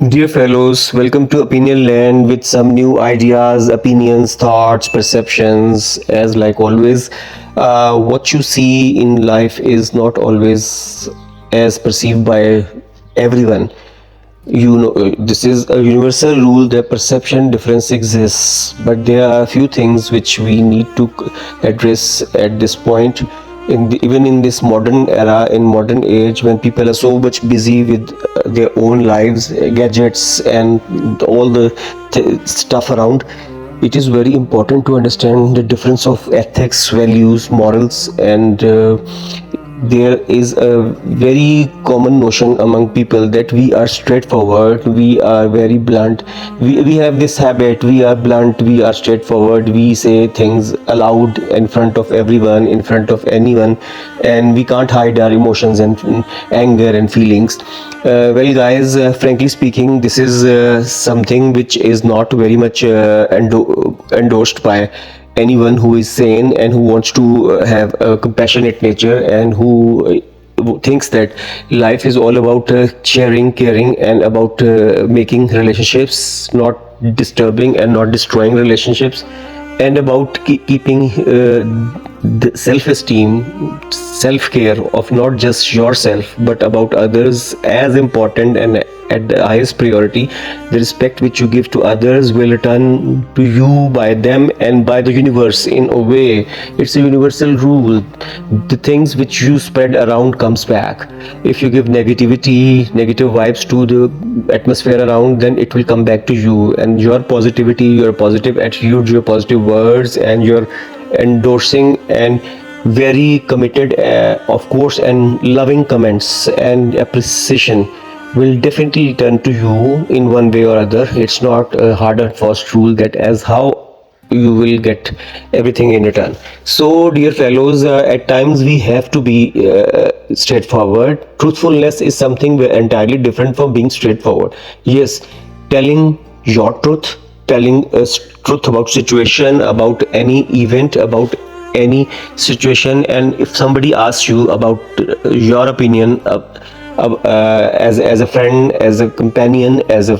Dear fellows, welcome to Opinion Land with some new ideas, opinions, thoughts, perceptions. As like always, what you see in life is not always as perceived by everyone. This is a universal rule that perception difference exists, but there are a few things which we need to address at this point. Even in this modern era, in modern age, when people are so much busy with their own lives, gadgets, and all the stuff around, it is very important to understand the difference of ethics, values, morals, and there is a very common notion among people that we are straightforward, we are very blunt, we have this habit, we are blunt, we are straightforward, we say things aloud in front of everyone, in front of anyone, and we can't hide our emotions and anger and feelings. Well guys, frankly speaking, this is something which is not very much endorsed by anyone who is sane and who wants to have a compassionate nature and who thinks that life is all about sharing, caring, and about making relationships not disturbing and not destroying relationships, and about keeping the self-esteem, self-care of not just yourself but about others as important and at the highest priority. The respect which you give to others will return to you by them and by the universe in a way. It's a universal rule. The things which you spread around comes back. If you give negativity, negative vibes to the atmosphere around, then it will come back to you, and your positivity, your positive attitude, your positive words, and your endorsing and very committed, of course, and loving comments and appreciation will definitely turn to you in one way or other. It's not a hard and fast rule that as how you will get everything in return. So, dear fellows, at times we have to be straightforward. Truthfulness is something entirely different from being straightforward. Yes, telling your truth, telling us truth about situation, about any event, about any situation, and if somebody asks you about your opinion, as a friend, as a companion, as a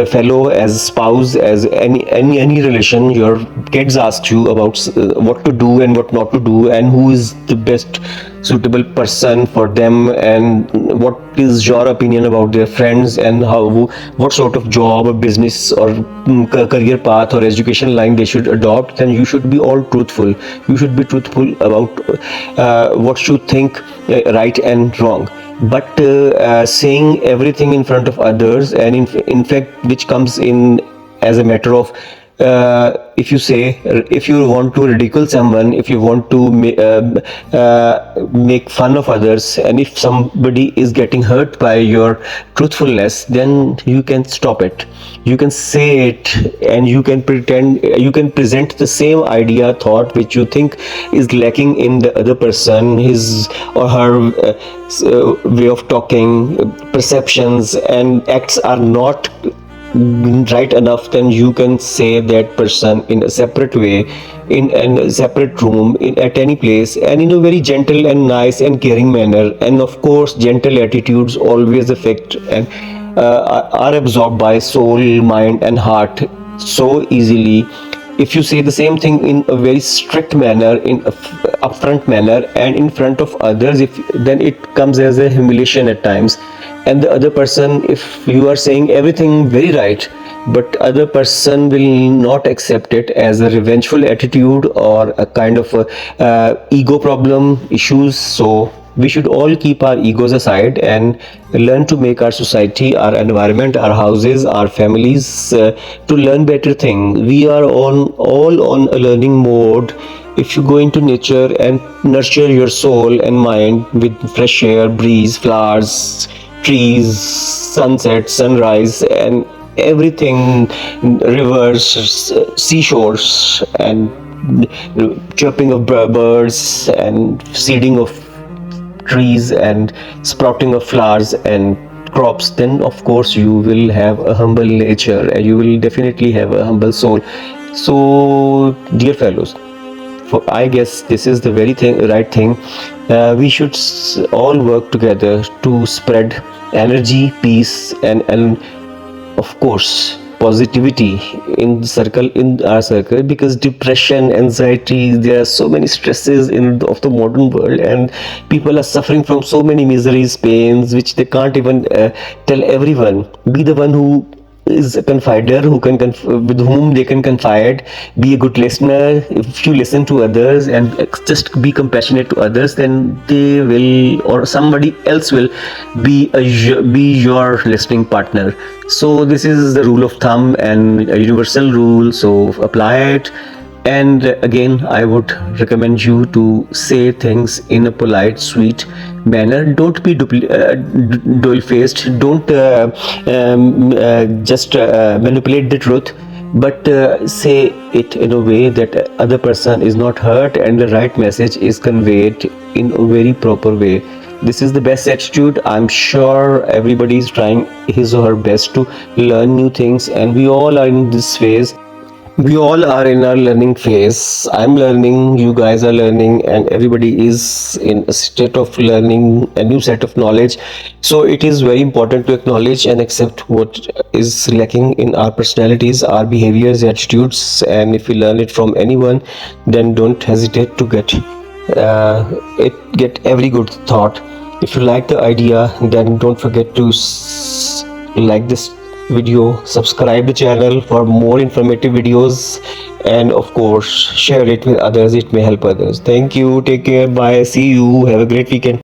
fellow, as a spouse, as any relation, your kids ask you about what to do and what not to do, and who is the best suitable person for them, and what is your opinion about their friends, and what sort of job or business or career path or education line they should adopt, then you should be all truthful. You should be truthful about what you think right and wrong. But saying everything in front of others, and in fact which comes in as a matter of if you say, if you want to ridicule someone, if you want to make fun of others, and if somebody is getting hurt by your truthfulness, then you can stop it, you can say it, and you can pretend, you can present the same idea, thought which you think is lacking in the other person, his or her way of talking, perceptions and acts are not right enough, then you can say that person in a separate way, in a separate room, at any place, and in a very gentle and nice and caring manner. And of course, gentle attitudes always affect and are absorbed by soul, mind, and heart so easily. If you say the same thing in a very strict manner, in a upfront manner, and in front of others, if then it comes as a humiliation at times. And the other person, if you are saying everything very right, but other person will not accept it as a revengeful attitude or a kind of ego problem issues. So we should all keep our egos aside and learn to make our society, our environment, our houses, our families to learn better things. We are all on a learning mode. If you go into nature and nurture your soul and mind with fresh air, breeze, flowers, trees, sunset, sunrise, and everything, rivers, seashores, and chirping of birds, and seeding of trees, and sprouting of flowers and crops, then of course you will have a humble nature and you will definitely have a humble soul. So, dear fellows, for I guess this is the very right thing. We should all work together to spread energy, peace, and of course, positivity in our circle, because depression, anxiety, there are so many stresses of the modern world, and people are suffering from so many miseries, pains, which they can't even tell everyone. Be the one who is a confider, who can with whom they can confide. Be a good listener. If you listen to others and just be compassionate to others, then they will, or somebody else will be your listening partner. So this is the rule of thumb and a universal rule, so apply it. And again, I would recommend you to say things in a polite, sweet manner. Don't be dull-faced. Don't just manipulate the truth, but say it in a way that other person is not hurt and the right message is conveyed in a very proper way. This is the best attitude. I'm sure everybody is trying his or her best to learn new things, and we all are in this phase. We all are in our learning phase. I'm learning, you guys are learning, and everybody is in a state of learning a new set of knowledge. So it is very important to acknowledge and accept what is lacking in our personalities, our behaviors, attitudes, and if we learn it from anyone, then don't hesitate to get every good thought. If you like the idea, then don't forget to like this video, subscribe the channel for more informative videos, and of course share it with others. It may help others. Thank you, take care, bye, see you, have a great weekend.